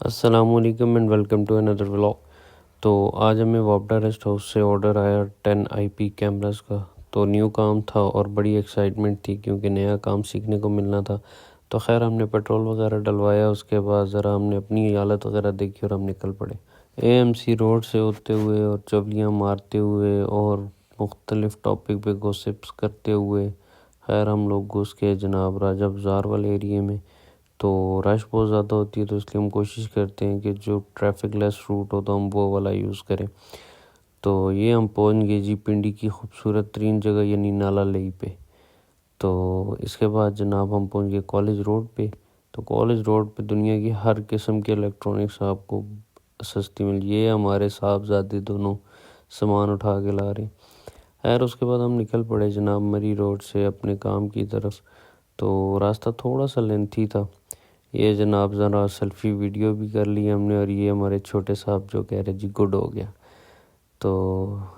السلام علیکم and welcome to another vlog. تو آج ہمیں وابڈا ریسٹ ہاؤس سے آرڈر آیا 10 آئی پی کیمراز کا۔ تو نیو کام تھا اور بڑی ایکسائٹمنٹ تھی کیونکہ نیا کام سیکھنے کو ملنا تھا۔ تو خیر ہم نے پیٹرول وغیرہ ڈلوایا، اس کے بعد ذرا ہم نے اپنی حالت وغیرہ دیکھی اور ہم نکل پڑے اے ایم سی روڈ سے ہوتے ہوئے اور چولیاں مارتے ہوئے اور مختلف ٹاپک پہ گوسپس کرتے ہوئے۔ خیر ہم لوگ گھس کے جناب راجہ بازار والے ایریے میں۔ تو رش بہت زیادہ ہوتی ہے تو اس لیے ہم کوشش کرتے ہیں کہ جو ٹریفک لیس روٹ ہو تو ہم وہ والا یوز کریں۔ تو یہ ہم پہنچ گئے جی پنڈی کی خوبصورت ترین جگہ یعنی نالا لئی پہ۔ تو اس کے بعد جناب ہم پہنچ گئے کالج روڈ پہ۔ تو کالج روڈ پہ دنیا کی ہر قسم کے الیکٹرانکس آپ کو سستی مل، یہ ہمارے صاحبزادے دونوں سامان اٹھا کے لا رہے۔ خیر اس کے بعد ہم نکل پڑے جناب مری روڈ سے اپنے کام کی طرف۔ تو راستہ تھوڑا سا لینتھی تھا، یہ جناب ذرا سیلفی ویڈیو بھی کر لی ہم نے، اور یہ ہمارے چھوٹے صاحب جو کہہ رہے جی گڈ ہو گیا۔ تو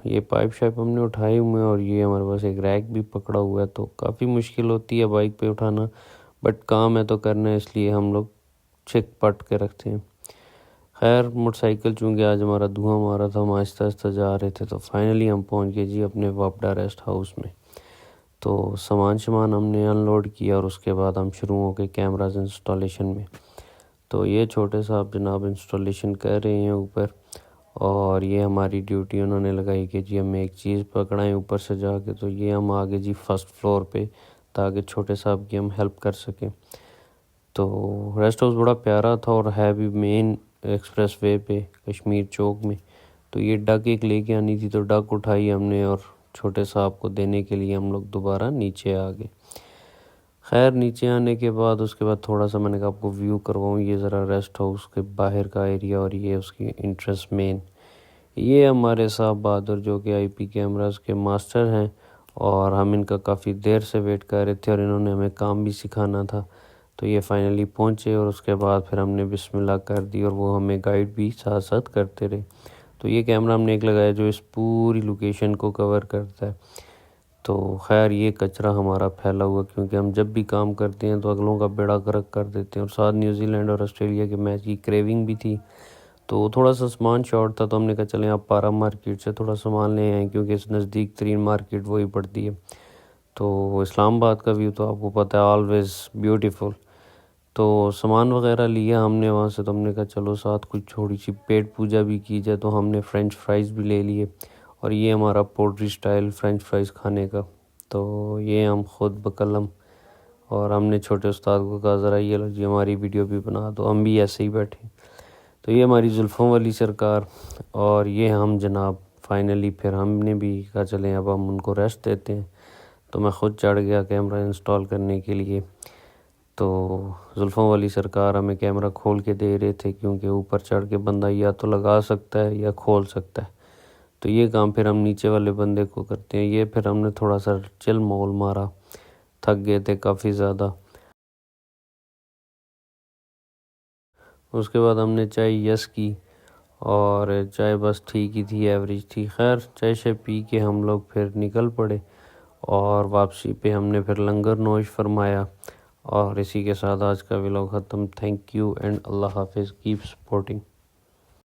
یہ پائپ شائپ ہم نے اٹھائے ہوئے ہیں اور یہ ہمارے پاس ایک ریک بھی پکڑا ہوا ہے۔ تو کافی مشکل ہوتی ہے بائک پہ اٹھانا، بٹ کام ہے تو کرنا ہے، اس لیے ہم لوگ چھک پٹ کے رکھتے ہیں۔ خیر موٹر سائیکل چونکہ آج ہمارا دھواں مارا تھا، ہم آہستہ آہستہ جا رہے تھے، تو فائنلی ہم پہنچ گئے جی اپنے وابڈا ریسٹ ہاؤس میں۔ تو سامان ہم نے ان لوڈ کیا اور اس کے بعد ہم شروع ہو گئے کیمراز انسٹالیشن میں۔ تو یہ چھوٹے صاحب جناب انسٹالیشن کر رہے ہیں اوپر، اور یہ ہماری ڈیوٹی انہوں نے لگائی کہ جی ہمیں ایک چیز پکڑائیں اوپر سے جا کے۔ تو یہ ہم آگے جی فرسٹ فلور پہ تاکہ چھوٹے صاحب کی ہم ہیلپ کر سکیں۔ تو ریسٹ ہاؤس بڑا پیارا تھا اور ہے بھی مین ایکسپریس وے پہ کشمیر چوک میں۔ تو یہ ڈک ایک لے کے آنی تھی، تو ڈک اٹھائی ہم نے اور چھوٹے صاحب کو دینے کے لیے ہم لوگ دوبارہ نیچے آ گئے۔ خیر نیچے آنے کے بعد اس کے بعد تھوڑا سا میں نے کہا آپ کو ویو کرواؤں یہ ذرا ریسٹ ہاؤس کے باہر کا ایریا، اور یہ اس کی انٹرسٹ مین۔ یہ ہمارے صاحب بہادر جو کہ آئی پی کیمراز کے ماسٹر ہیں، اور ہم ان کا کافی دیر سے ویٹ کر رہے تھے اور انہوں نے ہمیں کام بھی سکھانا تھا۔ تو یہ فائنلی پہنچے اور اس کے بعد پھر ہم نے بسم اللہ کر دی اور وہ ہمیں گائیڈ بھی ساتھ ساتھ کرتے رہے۔ تو یہ کیمرہ ہم نے ایک لگایا جو اس پوری لوکیشن کو کور کرتا ہے۔ تو خیر یہ کچرا ہمارا پھیلا ہوا، کیونکہ ہم جب بھی کام کرتے ہیں تو اگلوں کا بیڑا غرق کر دیتے ہیں، اور ساتھ نیوزی لینڈ اور آسٹریلیا کے میچ کی کریونگ بھی تھی۔ تو تھوڑا سا سامان شارٹ تھا تو ہم نے کہا چلیں آپ پارا مارکیٹ سے تھوڑا سامان لے آئیں، کیونکہ اس نزدیک ترین مارکیٹ وہی پڑتی ہے۔ تو اسلام آباد کا ویو تو آپ کو پتہ ہے آلویز بیوٹیفل۔ تو سامان وغیرہ لیا ہم نے وہاں سے، تو ہم نے کہا چلو ساتھ کچھ تھوڑی سی پیٹ پوجا بھی کی جائے، تو ہم نے فرینچ فرائز بھی لے لیے، اور یہ ہمارا پولٹری سٹائل فرینچ فرائز کھانے کا۔ تو یہ ہم خود بقلم، اور ہم نے چھوٹے استاد کو کہا ذرا یہ لو جی ہماری ویڈیو بھی بنا دو، ہم بھی ایسے ہی بیٹھے۔ تو یہ ہماری زلفوں والی سرکار، اور یہ ہم جناب فائنلی پھر ہم نے بھی کہا چلیں اب ہم ان کو ریسٹ دیتے ہیں۔ تو میں خود چڑھ گیا کیمرہ انسٹال کرنے کے لیے۔ تو زلفوں والی سرکار ہمیں کیمرہ کھول کے دے رہے تھے، کیونکہ اوپر چڑھ کے بندہ یا تو لگا سکتا ہے یا کھول سکتا ہے۔ تو یہ کام پھر ہم نیچے والے بندے کو کرتے ہیں۔ یہ پھر ہم نے تھوڑا سا چل مول مارا، تھک گئے تھے کافی زیادہ۔ اس کے بعد ہم نے چائے یس کی، اور چائے بس ٹھیک ہی تھی، ایوریج تھی۔ خیر چائے شائے پی کے ہم لوگ پھر نکل پڑے، اور واپسی پہ ہم نے پھر لنگر نوش فرمایا۔ اور اسی کے ساتھ آج کا ولاگ ختم۔ تھینک یو اینڈ اللہ حافظ، کیپ سپورٹنگ۔